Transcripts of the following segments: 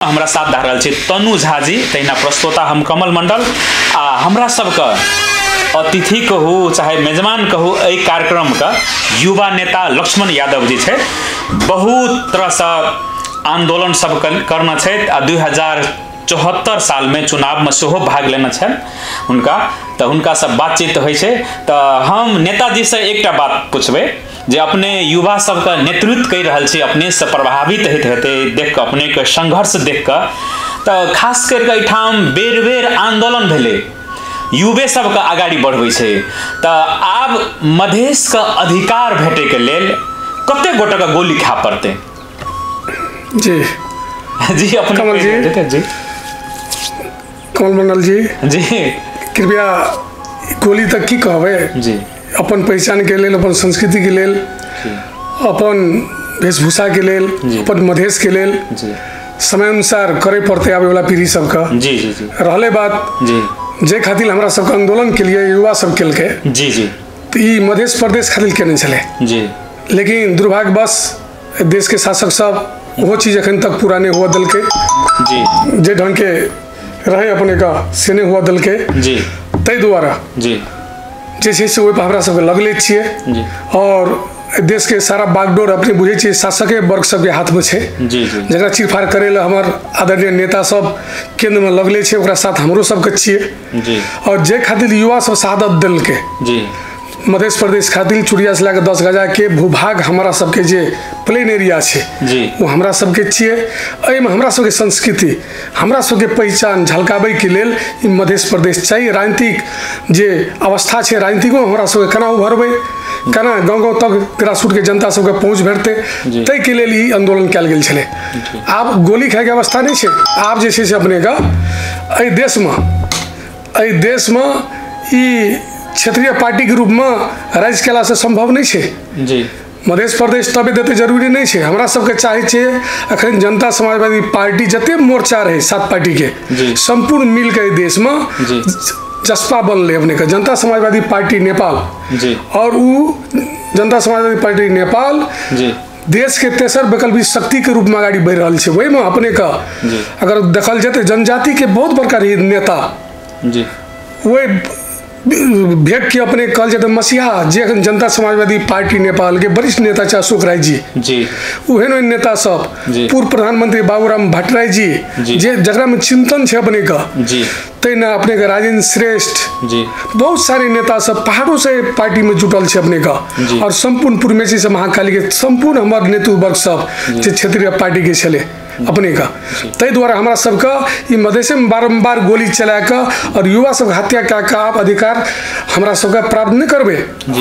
हमरा साथ धा रहल छी तनु झा जी, तहिना प्रस्तोता हम कमल मंडल आ हमरा सबके अतिथि कहू चाहे मेजबान कहू एहि कार्यक्रम का युवा नेता लक्ष्मण यादव जी छे। बहुत तरह से आंदोलन सब करना छे आ 2074 साल में चुनाव में सेहो भाग लेना छे हुनका, तो हुनका सब बातचीत होइ छे। तो हम नेताजी से एकटा बात पूछबे जे अपने युवा सबका नेतृत्व कर रहल छी, अपने से प्रभावित हेते देख के, अपने के संघर्ष देख के, तो खास करके एठाम बेर बेर आंदोलन भेले, युवे सबके आगाड़ी बढ़बै छै। तो आब मधेश का अधिकार भेटे के लेल कते गोटे का गोली खा पड़ते जी जी अपने कमल जी कमल मंडल जी कृपया गोली तक की कहबे जी, अपन पहचान के लेल, अपन संस्कृति के लेल, अपन वेशभूषा के लेल, अपन मधेश के लेल समय अनुसार करे पड़ते आवे वाला पीढ़ी सबका। जी जी जी रहले बात जी जे खातिर हमरा सबके आंदोलन के लिए युवा सब केल के जी जी, तो ई मध्य प्रदेश खातिर केने चले जी, लेकिन दुर्भाग्यवश देश के शासक सब वो चीज अखन तक पूरा नहीं हुआ दल के जी, जे ढंग के रहे अपने का से नहीं हुआ दल के जी, तै द्वारा जी जैसे से वही हमरा सबके लगले छिए जी, और देश के सारा बागडोर अपने बुझे छिए शासके वर्ग सबके हाथ में छे जी जी, जरा चीरफाड़ करे ला हमर आदरणीय नेता सब केंद्र में लगले छे, ओकरा साथ हमरो सबके छिए जी, और जे खातिर युवा सब शहादत दिल के जी, मध्य प्रदेश खातिर चुड़िया से लेकर 10 गजा के भूभाग हमारा सबके जे प्लेन एरिया छे जी, वो हमरा सबके छिए। एहि में हमरा सबके संस्कृति, हमरा सबके पहचान झलकाबै के लेल ई मध्य प्रदेश चाहिए। राजनीतिक जे अवस्था छे राजनीतिको हमरा सबके केना उभरबै, केना गाँव गाँव तक ग्रासरूट के जनता सबके पहुँच भेटते, तै के लेल ई आंदोलन कयल गेल छले। आब गोली खाए के अवस्था नहीं छे। आब जे छे से अपने का एहि देश में ई क्षेत्रीय पार्टी के रूप में राज केला से संभव नहीं छे जी, मध्य प्रदेश तबे देते जरूरी नहीं छे। हमरा सबके चाहे छे अखन जनता समाजवादी पार्टी जते मोर्चा रहे 7 पार्टी के संपूर्ण मिल के देश में जसपा बनले अपने का जनता समाजवादी पार्टी नेपाल जी, और उ जनता समाजवादी पार्टी नेपाल जी, देश के तेसर वैकल्पिक शक्ति के रूप में आगाड़ी बढ़ रहा है। वही में अपने का अगर देखल जाए जनजाति के बहुत बड़का नेता जी, वही भेग के अपने कहल जाए मसीहा जे जनता समाजवादी पार्टी नेपाल के वरिष्ठ नेता छे अशोक राय जी जी, उहेन नेता सब पूर्व प्रधानमंत्री बाबूराम भट्टराय जी जे जकरा में चिंतन छे अपने का जी, तेना अपने का राजेंद्र श्रेष्ठ जी, बहुत सारे नेता सब पहाड़ों से पार्टी में जुटल छे अपने का, और संपूर्ण पूर्वेशी से महाकाली के संपूर्ण हमारे नेतृत्व वर्ग सब जे क्षेत्रीय पार्टी के छले अपने का। तै द्वारा हमारा सबका ई मधेश में बारंबार गोली चला के और युवा सब हत्या का आप अधिकार हमारा सबका प्राप्त नहीं करबे।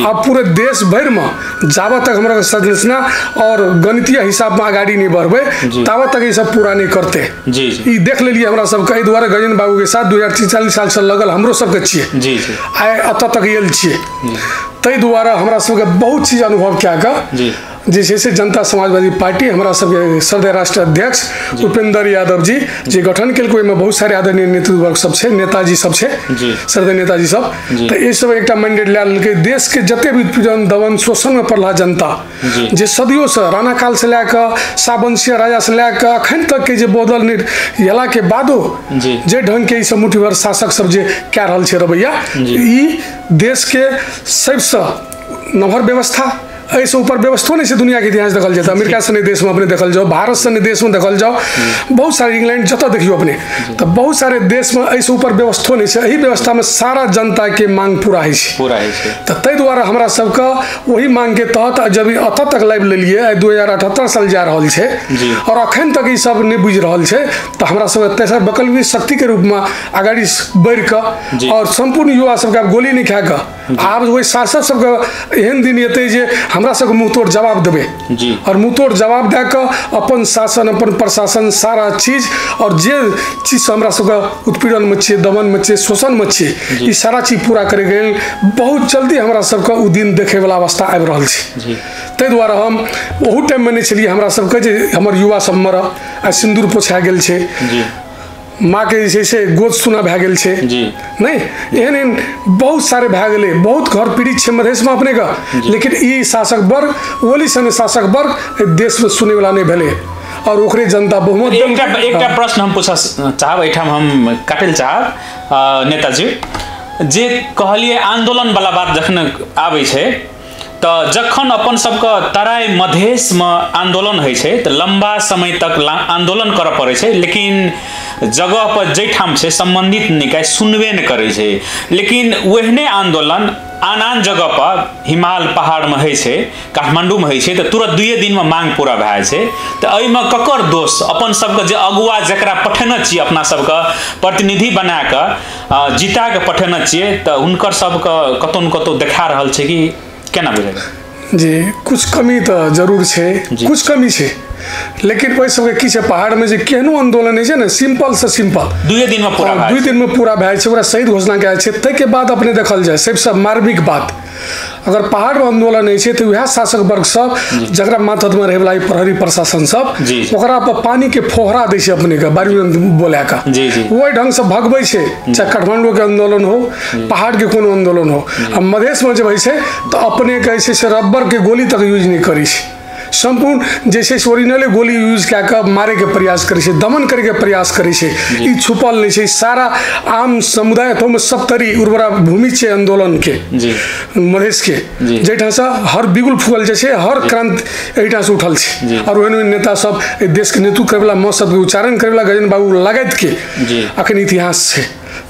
आप पूरे देश भर में जावा तक हमारा संरचना और गणितीय हिसाब में आगाड़ी नहीं बढ़बे तावा तक ये सब पूरा नहीं करते। ई देख लेलिए हमारा सबका द्वारा गजेंद्र बाबू के साथ 2043 साल से लगल हमरो सबके छिए आए अत तक यल छिए। तै द्वारा हमारा सबके बहुत चीज अनुभव क्या का जैसे जनता समाजवादी पार्टी हमारा सबके सदस्य राष्ट्र अध्यक्ष उपेंद्र यादव जी गठन के कोई में बहुत सारे आदरणीय नेतृत्व वर्ग सब छे, नेताजी सब छे, सदस्य नेताजी सब, तो ये सब एक मैंडेट ले देश के जते भी उत्पीड़न दमन शोषण में पड़ला जनता जे सदियों से राणा काल से लेकर शाहवंशीय राजा से लेकर अखन तक के जे बदल यला के बादो जे ढंग के सब मुठीभर शासक सब जे कह रहल छे रवैया, ई देश के सबसे नम्हर व्यवस्था ऐसे ऊपर व्यवस्था नहीं से दुनिया के इतिहास देखल जाता। अमेरिका से देश में अपने देखल जाओ, भारत से देश में देखल जाओ, बहुत सारे इंग्लैंड जत देखियो अपने तो बहुत सारे देश में ऐसे ऊपर व्यवस्था नहीं से, यही व्यवस्था में सारा जनता के मांग पूरा है तो तै द्वारा हमारा सबका वही मांग के तहत जब अत तक लाइव ले लिए 2078 साल जा रहा है और अखन तक ये सब नहीं बुझ रहा है तो हमारा सब तेसर वैकल्पिक शक्ति के रूप में आगाड़ी बढ़ कर और संपूर्ण युवा सबका गोली नहीं खा कर आप वही शासक सबके एहन दिन एते जे हमरा सबके मुँह तोड़ जवाब देवे और मुँह तोड़ जवाब दे कर अपन शासन अपन प्रशासन सारा चीज और जे चीज हमरा सबके उत्पीड़न में छे, दमन में छे, शोषण में छे, ये सारा चीज पूरा करे गए बहुत जल्दी हमरा सबके उ दिन देखे वाला अवस्था आबि रहल छे। तै द्वारा हम ओहू टाइम में नहीं छलिए हमरा सबके जे हमर युवा सब मर आ सिंदूर पोछा गेल छे, माँ के जैसे गोद सुना भै गेल छे नहीं एहन बहुत सारे भै गेले, बहुत घर पीड़ित छे मधेश में अपने का, लेकिन ई शासक वर्ग ओली सन शासक वर्ग देश में सुने वाला नहीं भेले और ओकरे जनता बहुमत एकटा प्रश्न हम पूछ चाहब, एठाम हम काटल चाहब नेताजी, जे कहलिए आंदोलन वाला बात जखन आबै छै तो जखन अपन सबके तराई मधेश में आंदोलन होइ छै तो लंबा समय तक आंदोलन करऽ पड़ै छै, लेकिन जगह पर जैठाम छै संबंधित निकाय सुनबे न करै छै। लेकिन वहने आंदोलन आन जगह पर हिमाल पहाड़ में होइ छै, काठमांडू में होइ छै, तो तुरंत 2 दिन में मांग पूरा भए जाइ छै। तो एहिमे ककर दोष? अपन सबके जे अगुआ जकरा पठेने छियै, अपना सबके प्रतिनिधि बना कऽ जिता के पठेने छियै, तो हुनकर सबके कतौ न कतौ देखा रहल छै कि केना बुझाइए? जी कुछ कमी तो जरूर छै, कुछ कमी छै, लेकिन वही सबके की छै, पहाड़ में जे केहनो आंदोलन है ना, सिंपल से सिंपल 2 दिन में पूरा 2 दिन में पूरा भए छै, ओकरा शहीद घोषणा कयल छै। ताहिके बाद अपने देखल जाए सबसे मार्मिक बात, अगर पहाड़ में आंदोलन है तो वह शासक वर्ग सब जकरा मातहत में रहे प्रहरी प्रशासन सब ओकरा पर पानी के फोहरा दै छै, अपने के बारी बोला का वही ढंग से भगबै छै, चाहे काठमांडू के आंदोलन हो, पहाड़ के कोनो आंदोलन हो। आ मधेश में जब है छै तो अपने के से रबर के गोली तक यूज नहीं करी छै, संपूर्ण जैसे ओरिजिनल गोली यूज कए कऽ मारे के प्रयास करे छै, दमन करे के प्रयास करे छै। ई छुपल नहीं छै, सारा आम समुदाय तो में सप्तरी उर्वरा भूमि छै आंदोलन के मधेश के, जैठा से हर बिगुल फूल जैसे हर क्रांति एहिठा से उठल छै। और ओहन नेता सब देश के नेतृत्व करे वाला मौत सबके उच्चारण करे वाला गजन बाबू लगाइत के अखन इतिहास छै।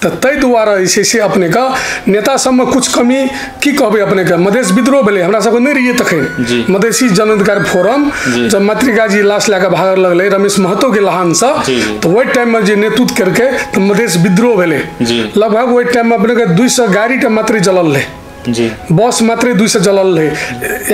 तो तै द्वारा से अपने का नेता सब में कुछ कमी की कहबे, अपने के मधेश विद्रोह भेले, हमरा सब नहीं रहिए तखन मधेसी जन अधिकार फोरम जब मातृका जी लाश लैके भाग लगले रमेश महतो के लहान से, तो वही टाइम में जे नेतृत्व करके तो मधेश विद्रोह भेले। लगभग वही टाइम में अपने के 200 गाड़ी के मात्र जलल रहे, बस मात्र 200 जलल रहे,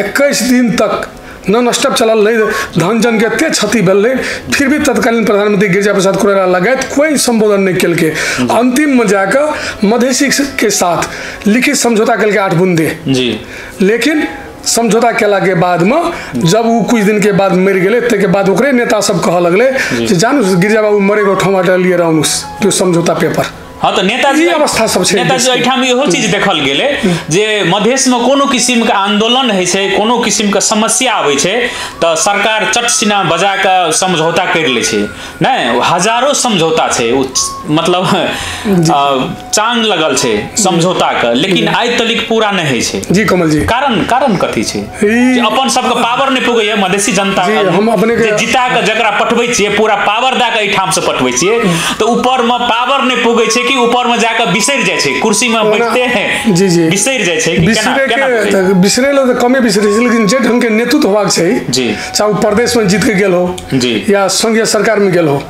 21 दिन तक नॉन स्टॉप चलल रहे, धन जन के एते क्षति भेल रहे, फिर भी तत्कालीन प्रधानमंत्री गिरिजा प्रसाद कोइराला लगायत कोई संबोधन नहीं कल के। अंतिम में जाकर मधेसी के साथ लिखित समझौता कल के 8 बूंदे, लेकिन समझौता केला के बाद में जब वो कुछ दिन के बाद मर गए, ते के बाद ओकरे नेता सब कह लगले जे जानू गिरिजा बाबू मरे गो ठमा डालिए रहूँ जो समझौता पेपर। हाँ तो नेताजी अवस्था सब छै, नेताजी एठाम इहो चीज देखल गेले जे मधेश में कोनो किस्म के आंदोलन है छै, कोनो किस्म के समस्या आबै छै तो सरकार चट सिना बजा के समझौता कर ले छै, नहीं हजारों समझौता छै, मतलब चांग लगल छै समझौता के, लेकिन आज तलिक पूरा नहीं है छै। जी कमल जी, कारण कथी छै? अपन सबके पावर नहीं पुगे मधेसी जनता के, हम अपने के जिता के जकरा पठबै छियै पूरा पावर दे के एठाम से पठबै छियै, तो ऊपर में पावर नहीं पुगे छै कि ऊपर में जाकर बिसर जाए छै, कुर्सी में बैठते हैं बिसर जाए छै, बिसरे लो तो कमे बिसरे छै, लेकिन जे ढंग के नेतृत्व होबाक चाहिए, चाहे प्रदेश में जीत के गेल हो या संघीय सरकार में गेल हो,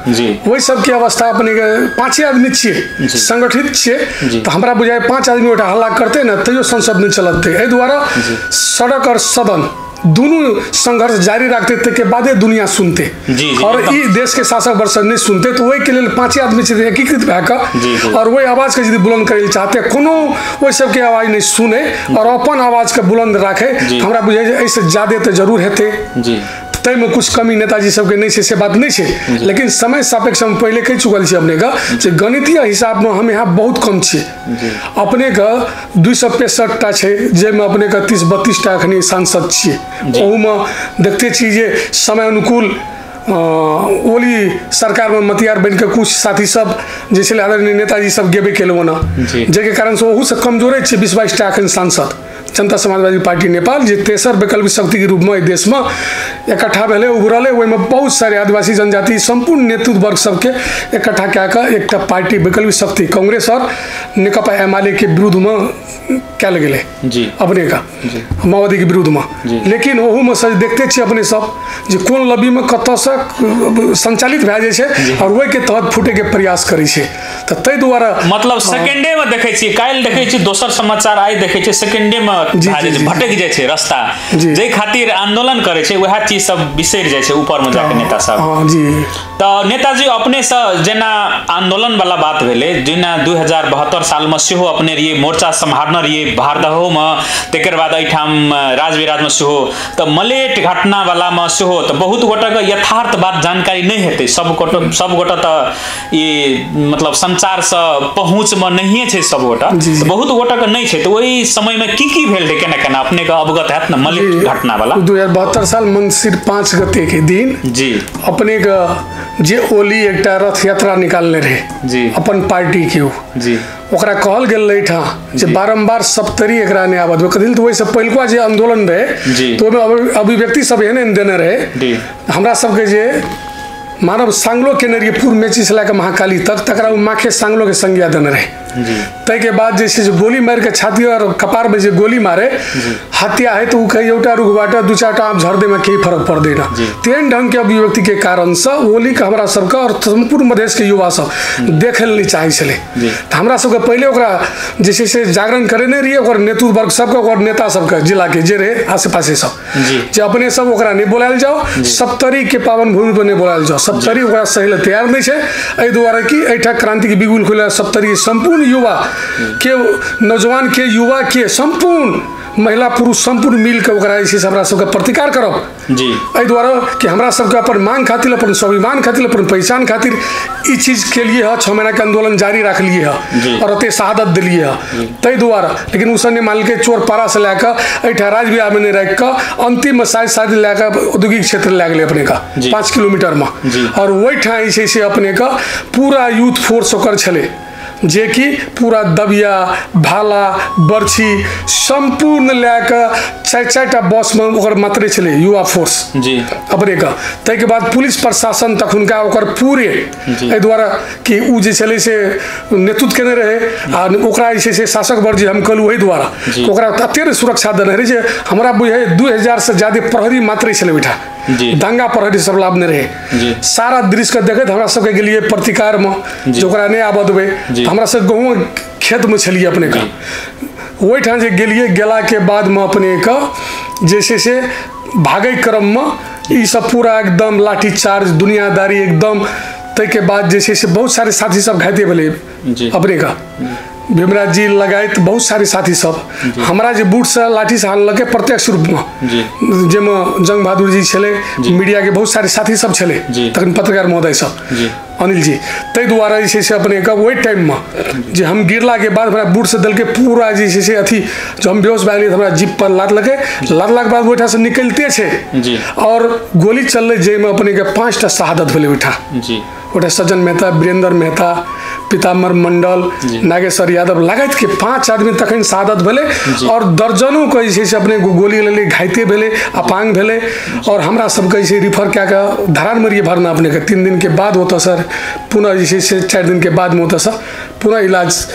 वही सब के अवस्था अपने के 5 आदमी छियै संगठित छियै, तो हमरा बुझाए 5 आदमी ओटा हल्ला करते ना तैयो संसद नहीं चलते। एहि द्वारा सड़क और सदन दोनों संघर्ष जारी रखते थे के बाद दुनिया सुनते, और ये देश के शासक वर्ष नहीं सुनते, तो वही के लिए 5 आदमी से एकीकृत भैकर और वही आवाज के यदि बुलंद करे चाहते, कोनो वही सबके आवाज नहीं सुने और अपन आवाज के बुलंद रखे, हमरा बुझे ऐसे ज्यादा तो जरूर हेते। तय में कुछ कमी नेताजी सबके नहीं से बात नहीं है, लेकिन समय सापेक्ष हम पहले कह चुकल छी अपने का जे गणितीय हिसाब में हम यहाँ बहुत कम छे, अपने का 265 टा छे, जेमे अपने का 30-32 टा अखनी सांसद छे, ओहू में देखते छी जे समय अनुकूल ओली सरकार में मतियार बन के कुछ साथी सब जैसे आदरणीय नेताजी सब गेबे केलौ ना, जेके कारण से ओहू से कमजोरे छे 20-22 टा अखन सांसद जनता समाजवादी पार्टी नेपाल जे तेसर वैकल्पिक शक्ति के रूप में देश में इकट्ठा भेले उभरले, ओहि में बहुत सारे आदिवासी जनजाति संपूर्ण नेतृत्व वर्ग सबके इकट्ठा कए एक पार्टी वैकल्पिक शक्ति कांग्रेस और नेकपा एमाले के विरुद्ध में कयल गेले अपने का माओवादी के विरुद्ध में। लेकिन ओहू में सच देखते छी अपने सब जे कोन लबी में कत से संचालित भए जाए छै और वही के तहत फूटे के प्रयास करे छै। तो तै द्वारा मतलब सेकेंडे में देखे छी, काल देखे छी दोसर समाचार आइ देखे छी सेकेंडे में भटक जाए छै रास्ता, जे खातिर आंदोलन करे छै वह चीज सब बिसर जाए छै ऊपर में जाके नेता सब। तो नेताजी अपने से जेना आंदोलन वाला बात भेले, जेना 2072 साल में सेहो अपने रहिए मोर्चा संभालना रहिए भारदहो में, तेकर बाद एठाम राजविराज में सेहो, तो मलेट घटना वाला में सेहो, तो बहुत गोटा के यथार्थ बात जानकारी नहीं हेते, सब गोटा तो ये मतलब समाचार से पहुँच में नहीं है सब गोटा, बहुत गोटा के नहीं है, तो वही समय में की भेल रहे केना केना अपने का अवगत है न मलिक घटना वाला? 2072 साल मंगसिर 5 गते के दिन जी अपने का जे ओली एक रथ यात्रा निकालने रहे जी अपन पार्टी के जी, ओकरा कहल गेल रही था जे बारंबार सप्तरी एकरा ने आबद कदिन, तो वैसे पहिलका जे आंदोलन रहे तो ओमे अभिव्यक्ति सब एहने देने रहे हमरा सबके जे मानव सांगलो के नरिये पूर्व मेची से लेकर महाकाली तक तकरा माखे सांगलो के संज्ञा देने रहे। तय के बाद जैसे जो गोली मार के छाती और कपार में जो गोली मारे हत्या है, तो वो कहीं एउटा रुख बाटा दू चार आम झड़ दे में कई फर्क पड़ देना। तेन ढंग के अभिव्यक्ति के कारण से ओली का हमारा सबका और संपूर्ण मधेश के युवा सब देखे नहीं चाहे चले, तो हमारा सबके पहले ओकरा जैसे से जागरण करे नहीं रही और नेतृत्व वर्ग सबका और नेता सबका जिला के जे रहे आसे पासे सब जे अपने सब ओकरा नहीं बोलायल जाओ, सप्तरी के पावन भूमि पर नहीं बोलायल जाओ, सप्तरी ओकरा सही तैयार नहीं है। एहि द्वारा कि एठा क्रांति के बिगुल खुले सप्तरी संपूर्ण युवा के नौजवान के युवा के संपूर्ण महिला पुरुष संपूर्ण मिल के ओकरा ऐसे हमरा सबके प्रतिकार करब जी। एहि द्वारा कि हमरा सबके अपन मांग खातिर, अपन स्वाभिमान खातिर, अपन पहचान खातिर ई चीज के लिए 6 महीना के आंदोलन जारी रख लिए है और अते शहादत दिलिए है तै द्वारा। लेकिन उसने मान के चोर पारा से लेकर एठा राजबिहार में रख कर अंतिम शादी लेकर औद्योगिक क्षेत्र ले गए अपने का 5 किलोमीटर में, और वही ठा ऐसे अपने का पूरा यूथ फोर्स ओकर छले जे कि पूरा दबिया भाला बर्छी संपूर्ण लेकर 4-4टा बस में ओकर मात्रे चले युवा फोर्स जी अपने का। तै के बाद पुलिस प्रशासन तक उनका ओकर पूरे एहि द्वारा कि उ जे चले से नेतृत्व केने रहे आ ओकरा ऐसे से शासक वर्ग जे हम कहलू वही द्वारा ओकरा अत्यंत सुरक्षा देने रहे जे हमरा बुझे 2000 से ज्यादा प्रहरी मात्रे चले बैठा दंगा प्रहरी सब लाभ नहीं रहे। सारा दृश्य के देखे हमरा सबके गेलिए प्रतिकार में जोकरा नहीं आबद हुए हमरा सब गहूँ खेत में छलिए अपने का वही ठान जे गेलिए गेला के बाद में अपने का जैसे से भागे क्रम में ये सब पूरा एकदम लाठी चार्ज दुनियादारी एकदम। तै के बाद जैसे से बहुत सारे साथी सब घायते भले अपने का भीमराज जी लगायत बहुत सारे साथी सब हमारा जे बूट से लाठी से हाल लगे प्रत्यक्ष रूप में जेमे जंग बहादुर जी छले, मीडिया के बहुत सारे साथी सब छले, तखन पत्रकार महोदय सब अनिल जी। तै द्वारा जैसे से अपने का वही टाइम में जे हम गिरला के बाद हमारा बूट से दल के पूरा जैसे से अथी जो हम बेहोश भए हमारा जीप पर लाद लगे, लादला के बाद ओठा से निकलते छे और गोली चलले जेमे अपने के 5टा शहादत भेले ओठा ओठा सज्जन मेहता, वीरेंद्र मेहता, पीताम्बर मंडल, नागेश्वर यादव लगायत के 5 आदमी तखन शहादत भेले और दर्जनों को ऐसे से अपने गोली ले घायते भेले, अपांग भेले और हमरा सबके ऐसे रिफर क्या का धरान मरिए भरना अपने के 3 दिन के बाद होता सर, पुनः जैसे से 4 दिन के बाद में होता सर पुनः इलाज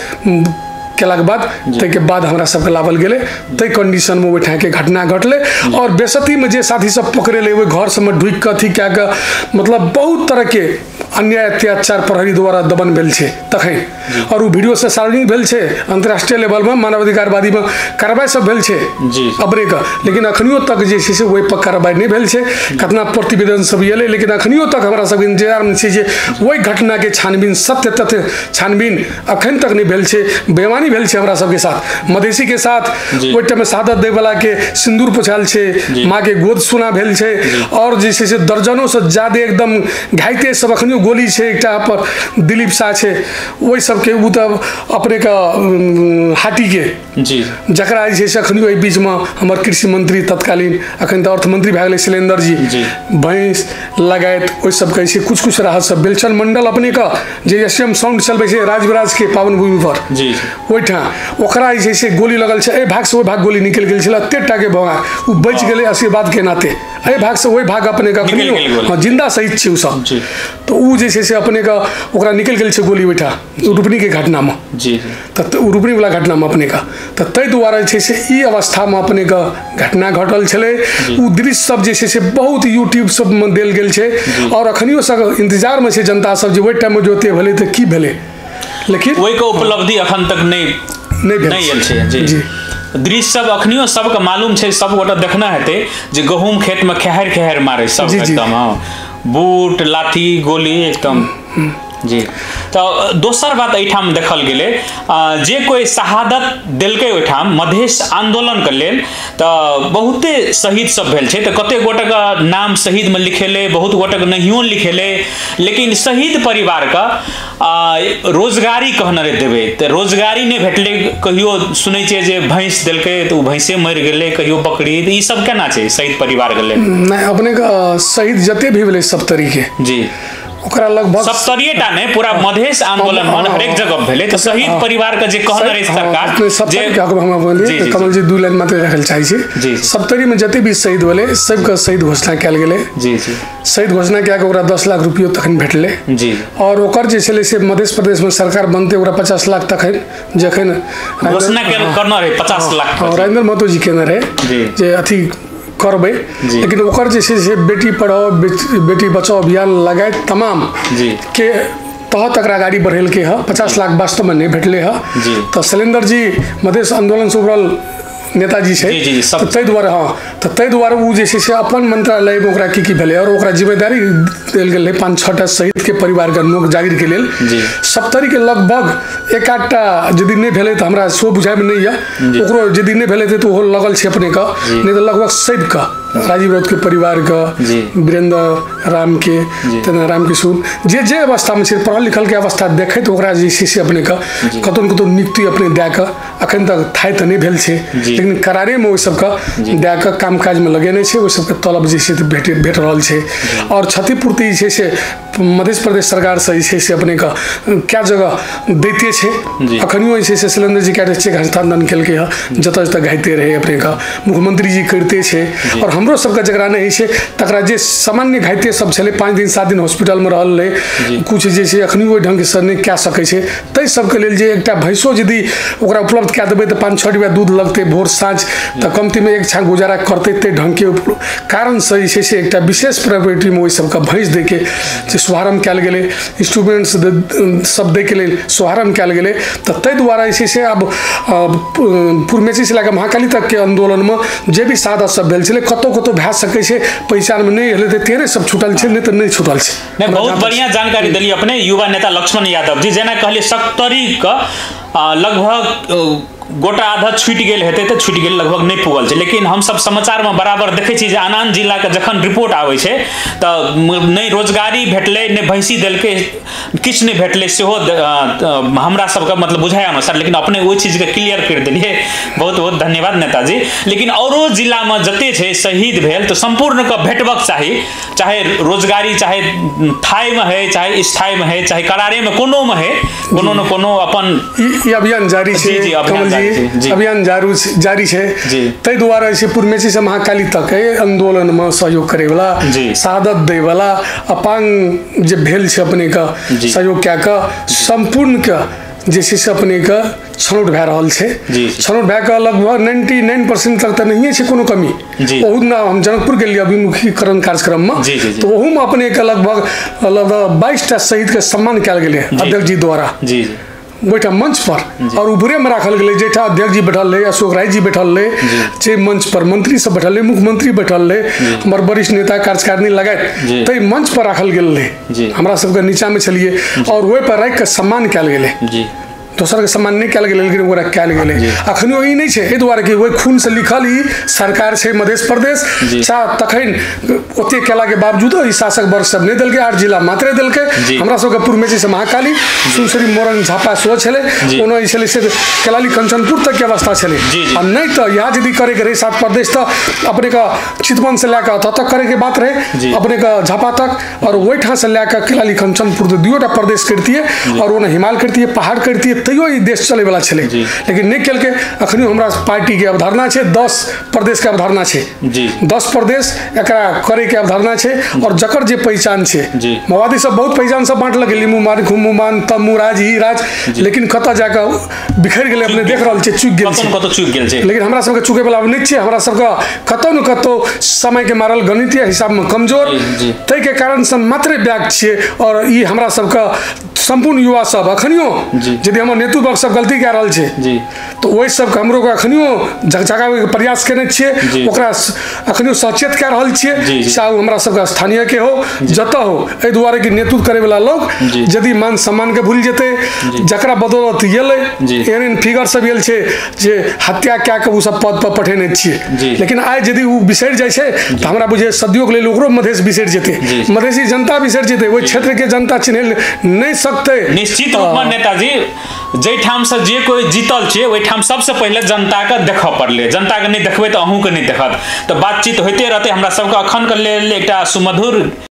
केला के बाद तै के बाद हमरा सबके लावल गेले तै कंडीशन में बैठा के घटना घटले और बेसती में जे साथी सब पकड़े ले वो घर सब में ढुक के अथी क्या का मतलब बहुत तरह के अन्याय अत्याचार प्रहरी द्वारा दमन भेल छे तखन और वो वीडियो से सार्वजनिक भेल छे, अंतर्राष्ट्रीय लेवल में मानवाधिकारवादी में कार्रवाई सब भेल छे अपने का। लेकिन अखनियो तक जे छे से वही पर कार्रवाई नहीं भेल छे, कितना प्रतिवेदन सब एले लेकिन अखनियो तक हमरा सब इंतजार में छे जे वही घटना के छानबीन सत्य तथ्य छानबीन अखन तक नहीं भेल छे। बेईमानी भेल छे हमरा सबके साथ, मधेसी के साथ ओहि टाइम में शहादत दे वाला के सिंदूर पोछाल छे, माँ के गोद सुना भेल छे और जैसे से दर्जनों से ज्यादा एकदम घायते सब अखनियो गोली छे एकटा पर दिलीप शाह छे वही सबके उ तब अपने का हाटी के जकरा जे से अखनियो एहि बीच में हमर कृषि मंत्री तत्कालीन अखन तो अर्थमंत्री भए गेलै शैलेंद्र जी भैंस लगायत ओहि सबके ऐसे कुछ कुछ राहत सब बेलचन मंडल अपने का जे एसएम साउंड चलबै छै राजविराज के पावन भूमि पर ओहिठा ओकरा जे से गोली लगल छै, एहि भाग से ओहि भाग गोली निकल गेल छल, एतेटा के भगा उ बच गेलै आशीर्वाद के नाते, एहि भाग से ओहि भाग अपने का जिंदा शहीद छै उ सब। तो उ जे से अपने का ओकरा निकल गेल छै गोली ओहिठा रुपनी के घटना में तो रुपनी वाला घटना में अपने का तो तै द्वारा जे से ई अवस्था में अपने का घटना घटल छले। उ दृश्य सब जे से बहुत यूट्यूब सब में देल गेल छै और अखनियो सब इंतजार में छै जनता सब जे ओहि टाइम में जोते भेले तो की भेले, लेकिन वही के उपलब्धि अखन तक नहीं आयल छै जी। दृश्य सब अखनियो सबके मालूम छै, सब गोटा देखना हेतै जे गहूम खेत में खेहर खेहर मारे सब एकदम बूट लाठी गोली एकदम जी। तो दोसर बात एठाम देखल गेले जे कोई शहादत देलकै ओठाम मधेश आंदोलन के लेल तो बहुते शहीद सब भेल छै, तो कते गोटे का नाम शहीद में लिखेले, बहुत गोटे के नहियो लिखेले, लेकिन शहीद परिवार का रोजगारी कहने रे देबै तऽ रोजगारी नहि भेटलै, कहियो सुनै छियै जे भैंस देलकै तऽ ओ भैंसे मरि गेलै, कहियो बकरी, तऽ ई सब केना छै शहीद परिवार गेलै? नहीं अपने का शहीद जते भी भेलै सब तरीके जी ओकरा लगभग सप्तरीयटा नहीं पूरा मधेश आंदोलन में हरेक जगह भेलै तऽ शहीद परिवार के जे कहने रही सरकार अपने सप्तरी के हम बोलिए तो कमल जी 2 लाइन मात्र रखल चाहे छी। सप्तरी में जते भी शहीद भेलै सबके शहीद घोषणा कयल गेलै। जी जी शहीद घोषणा कए के ओकरा 10 लाख रुपया तखन भेटलै जी और ओकर जे छलै से मध्य प्रदेश में सरकार बनते ओकरा 50 लाख तखन जखन घोषणा करना रहे 50 लाख राजेंद्र महतो जी केने रहे जे अथी करबै, लेकिन ओकर जे छै से बेटी पढ़ाओ बेटी बचाओ अभियान लगाए तमाम के तहत एकरा गाड़ी बढ़ेलकै है। 50 लाख वास्तव में नहीं भेटले है। तो शैलेंद्र जी मधेश आंदोलन से उभरल नेताजी छै तै दुआरे तो तै दुआरे वो जे छै से अपन मंत्रालय में ओकरा की भेलै और ओकरा जिम्मेदारी देल गेल 5-6 टा शहीद के परिवार के नौक जागिर के लेल। सप्तरी के लगभग एक आधटा यदि नहीं भेलै तो हमरा सो बुझाय में नहीं है ओकरो यदि नहीं भेलै तो ओहो लगल छै अपने का, नहीं तो लगभग सब का राजीव राउत के परिवार का, वीरेंद्र राम के, तेना राम किशोर जे अवस्था में छै पढ़ल लिखल के अवस्था देखे तो ओकरा जे छै से अपने का कतौ न कतौ नियुक्ति अपने दे के अखन तक थाय तो नहीं भेल छै, लेकिन करारे में ओहि सबका दे के काम काज में लगेने छै, ओहि सबके तलब जे छै भेट रहल छै। और क्षतिपूर्ति जे छै से मध्य प्रदेश सरकार से जे छै से अपने का क्या जगह दैते छै। अखनियो जे छै से शैलेंद्र जी के चेक हस्तांतरण केलकै है जतऽ जतऽ घाइते रहे अपने का मुख्यमंत्री जी करते छै। और हमरो सबके जकरा नहीं छै तकरा जे सामान्य घाइते सब छलै 5 दिन 7 दिन हॉस्पिटल में रहल रहे कुछ जे छै अखनी ओहि ढंग से नहीं कए सकै छै, तै सबके लेल जे एकटा भैंसो यदि ओकरा उपलब्ध कए देबै तऽ 5-6 डिब्बा दूध लगतै भोर साँझ तऽ कमती में एक छाँ गुजारा करतै। तै ढंग के कारण से जे छै से एकटा विशेष प्रायोरिटी में ओहि सबके भैंस दे के जे शुभारंभ कयल गेलै, इंस्ट्रूमेंट्स सब दे के लेल शुभारंभ कयल गेलै। तऽ तै दुआरे जे छै से आब पूर्वमेची से लए महाकाली तक के आंदोलन में जे भी सादा सब भेल छलै कतौ कतौ भए सकै छै पहचान में नहीं हेले तऽ तेरे सब छूटल छै, नहीं तो नहीं छूटल छै। नहीं बहुत बढ़िया जानकारी दिली अपने युवा नेता लक्ष्मण यादव जी। जेना कहलिए 70 का लगभग गोटा आधा छूटि गेल हेतै तऽ छूटि गेल लगभग नहीं पुगल छै, लेकिन हम सब समाचार में बराबर देखै छी जे आन जिला के जखन रिपोर्ट आबै छै तऽ नहीं रोजगारी भेटलै नहीं भैंसी देलकै किछ नहीं भेटलै सेहो हमरा सबके मतलब बुझाय अनुसार, लेकिन अपने ओहि चीज के क्लियर कर देलिए, बहुत बहुत धन्यवाद नेताजी। लेकिन औरो जिला में जते छै शहीद भेल तऽ संपूर्ण के भेटबक चाही, चाहे रोजगारी चाहे थाई में है चाहे स्थायी में है चाहे करारे में कोनो में है, कोनो न कोनो अपन ई अभियान जारी छै। अभियान जारी छै तै दुआरे से पूर्वमेची से महाकाली तक आंदोलन में सहयोग करे वाला शहादत दे वाला अपांग जे भेल छै अपने का सहयोग क्या का संपूर्ण का जे छै से अपने का छनौट भए रहल छै। छनौट भए के लगभग 99% तक तऽ नहीं छै कोनो कमी। ओहू ना हम जनकपुर के लिए अभिमुखीकरण कार्यक्रम में तो ओहू में अपने के लगभग 22 टा शहीद के सम्मान कयल गेलै अध्यक्ष जी द्वारा बैठा मंच पर और ऊपरे में राखल गेलै जेठा अध्यक्ष जी बैठल रहे, अशोक राय जी बैठल रहे, जे मंच पर मंत्री सब बैठल रहे, मुख्यमंत्री बैठल रहे, हमार वरिष्ठ नेता कार्यकारिणी लगाए तै मंच पर राखल गेल रहे, हमरा सबके नीचा में छलिए और वही पर राख के सम्मान कयल गेलै। दोसर के सम्मान नहीं कयल गेलै लेकिन ओकरा कयल गेलै। अखनियो ई नहीं छै एहि दुआरे कि ओहि खून से लिखल ई सरकार छै मध्य प्रदेश तखन ओते केला के बावजूद ई शासक वर्ग सब नहीं देलकै, 8 जिला मात्र देलकै। हमरा सबके पूर्वमेची से महाकाली सुनसरी मोरंग झापा सो छलै ओना ई छलै से केलाली कंचनपुर तक के अवस्था छलै आ नहीं तो यहाँ यदि करे के रहे 7 प्रदेश तो अपने का चितवन से लेकर अत तक करे के बात रहे अपने का झापा तक और वही ठां से लेकर केलाली कंचनपुर 2टा प्रदेश करती है और ओना हिमालय करती है पहाड़ करती है तैयो ई देश चले वाला छलै, लेकिन नहीं केलकै। अखनी हमरा पार्टी के अवधारणा छै 10 प्रदेश के अवधारणा छै, 10 प्रदेश एकरा करे के अवधारणा छै और जकर जे पहचान छै माओवादी सब बहुत पहचान सब बांटल गेलै मुमान खुमुमान तमुराज ही राज, लेकिन कतऽ जाके बिखर गेलै अपने देख रहल छै चूक गेल छै। लेकिन हमरा सबके चूके वाला नहीं छै, हमरा सबके कतौ न कतौ समय के मारल गणितीय हिसाब में कमजोर तै के कारण से मात्र ब्याग छियै और ई हमरा सबके संपूर्ण युवा सब अखनियो यदि हमर नेतृत्व वर्ग सब गलती कऽ रहल छै जी तो ओहि सबके हमरो के अखनियो जगावे के प्रयास केने छियै ओकरा अखनियो सचेत कऽ रहल छियै चाहे ओ हमरा सबके स्थानीय के हो जतऽ हो एहि दुआरे कि नेतृत्व करे वाला लोग यदि मान सम्मान के भूल जेतै जकरा बदौलत एलै एहन फिगर सब एल छै जे हत्या कऽ के ओ सब पद पर पठेने छियै लेकिन आइ यदि ओ बिसरि जाइ छै तऽ हमरा बुझे सदियों के लेल ओकरो मधेश बिसरि जेतै मधेसी जनता बिसरि जेतै ओहि क्षेत्र के जनता चिन्ह नहीं सकते। निश्चित रूप में नेताजी जैठाम से जे कोई जीतल छै ओहिठाम सबसे पहले जनता के देखऽ पड़ले जनता के नहीं देखबै तो अहूँ के नहीं देखत तो बातचीत होते रहते हमरा सबके अखन के लेल एकटा सुमधुर